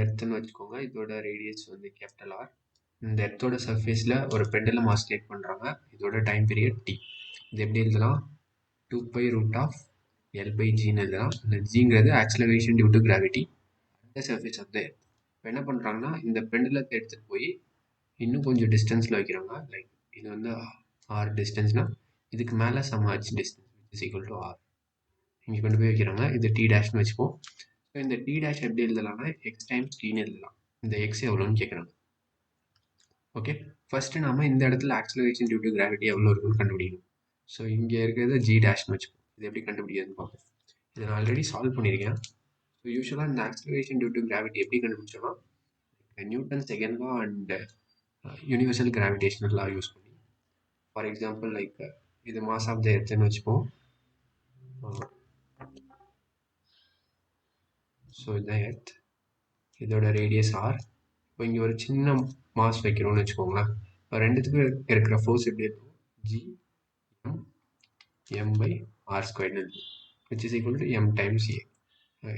எர்த்துன்னு வச்சுக்கோங்க. இதோட ரேடியஸ் வந்து கேபிட்டல் ஆர். இந்த எர்த்தோட சர்ஃபேஸில் ஒரு பெண்டலம் ஆசிலேட் பண்ணுறாங்க. இதோட டைம் பீரியட் டி. இது எப்படி எழுதலாம்? 2π√L/Gன்னு எழுதலாம். இந்த ஜிங்கிறது ஆக்சலரேஷன் டியூ டு கிராவிட்டி அந்த சர்ஃபேஸ் ஆஃப் த எர்த். இப்போ என்ன பண்ணுறாங்கன்னா இந்த பெண்டலத்தை எடுத்துகிட்டு போய் இன்னும் கொஞ்சம் டிஸ்டன்ஸில் வைக்கிறாங்க. லைக் இது வந்து ஆர் டிஸ்டன்ஸ்னால் இதுக்கு மேலே some h distance which is equal to r. இங்கே கொண்டு போய் வைக்கிறாங்க. இது டி டேஷ்னு வச்சுப்போம். ஸோ இந்த டி டேஷ் எப்படி எழுதலாம்னா எக்ஸ் டைம்ஸ் டின்னு எழுதலாம். இந்த எக்ஸ் எவ்வளோன்னு கேட்குறாங்க. ஓகே, ஃபர்ஸ்ட் நாம இந்த இடத்துல ஆக்சலரேஷன் டியூ டு கிராவிட்டி எவ்வளோ இருக்குன்னு கண்டுபிடிக்கணும். ஸோ இங்கே இருக்கிறது ஜி டேஷ்னு வச்சுப்போம். இது எப்படி கண்டுபிடிக்கிறதுன்னு பார்ப்போம். இதை நான் ஆல்ரெடி சால்வ் பண்ணியிருக்கேன். ஸோ யூஸ்வலாக இந்த ஆக்சலரேஷன் டியூ டு கிராவிட்டி எப்படி கண்டுபிடிச்சோம்னா Newton second law and universal gravitational law use பண்ணி. ஃபார் எக்ஸாம்பிள் லைக் இது மாஸ் ஆஃப் த எர்த்னு வச்சுப்போம். ஸோ இதுதான் எர்த், இதோட ரேடியஸ் ஆர். இப்போ இங்கே ஒரு சின்ன மாஸ் வைக்கிறோம்னு வச்சுக்கோங்களேன். இப்போ ரெண்டுத்துக்கும் இருக்கிற ஃபோர்ஸ் எப்படி இருக்கும்? G m/r² which is equal to m times a.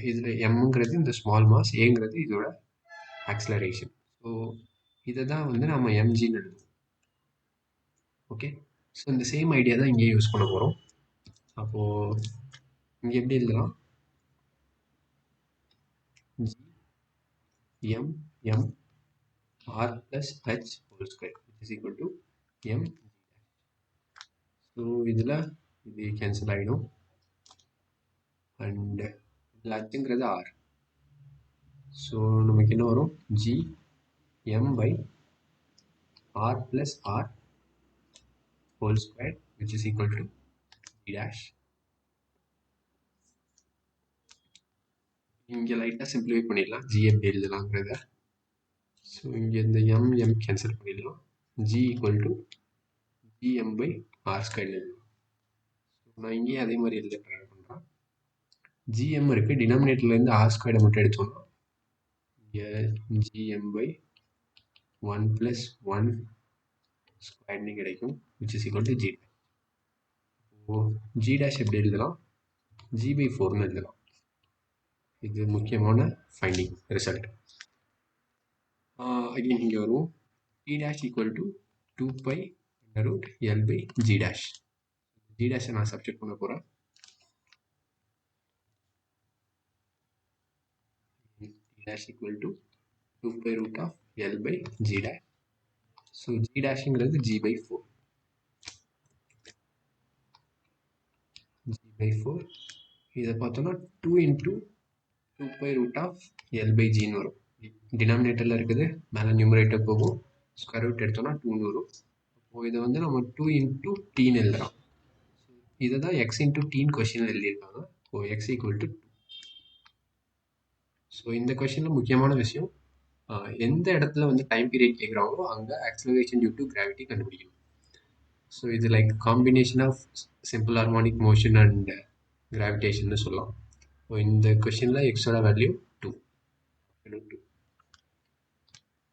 இதில் mங்கிறது இந்த ஸ்மால் மாஸ், ஏங்கிறது இதோட ஆக்சலரேஷன். ஸோ இதை தான் வந்து நம்ம mgன்னு எழுதுவோம். ஓகே, ஸோ இந்த சேம் ஐடியா தான் இங்கே யூஸ் பண்ண போகிறோம். அப்போது இங்கே எப்படி எழுதலாம்? g m r plus h whole square which is equal to m. So இதில் இது கேன்சல் ஆகிடும் அண்ட் இதில் ஹச்சுங்கிறது ஆர். ஸோ நமக்கு என்ன வரும்? G m/r plus r whole square which is equal to d dash. இங்கே லைட்டாக சிம்பிளிஃபை பண்ணிடலாம் ஜி எப்படி எழுதலாங்கிறத. ஸோ இங்கே இந்த m கேன்சல் பண்ணிடலாம். g ஈக்குவல் டு gm/r² எழுதலாம். நான் இங்கேயே அதே மாதிரி எழுத ட்ரை பண்ணுறேன். ஜிஎம் இருக்குது, டினாமினேட்டர்லேருந்து r² மட்டும் எடுத்தோம்னா இங்கே gm/1 + 1² கிடைக்கும் which is equal to g. g dash எப்படி எழுதலாம்? g/4ன்னு எழுதலாம். இது முக்கியமான ஃபைண்டிங் ரிசல்ட். அகைன் இங்கே வரும் t dash equal to 2π√L/g dash. g dash நான் சப்ஸ்டிட் பண்ண போகிறேன். t dash equal to 2π√L/g dash. So g dashங்கிறது g/4. g/4 இதை பார்த்தோம்னா 2 × 2π√L/gன்னு வரும். டினாமினேட்டரில் இருக்குது, மேலே நியூமரேட்டர் போகும், ஸ்கொயர் ரூட் எடுத்தோம்னா 2ன்னு வரும். அப்போது இதை வந்து நம்ம 2 × tன்னு எழுதலாம். இதை தான் x × tன்னு கொஷினில் எழுதியிருக்காங்க. So x = 2. ஸோ இந்த கொஷினில் முக்கியமான விஷயம், எந்த இடத்துல வந்து டைம் பீரியட் கேட்குறாங்களோ அங்கே ஆக்சலரேஷன் டியூ டு கிராவிட்டி கண்டுபிடிக்கணும். ஸோ இது like combination of simple harmonic motion and கிராவிடேஷன்னு சொல்லலாம். ஸோ இந்த கொஷினில் எக்ஸோட வேல்யூ 2.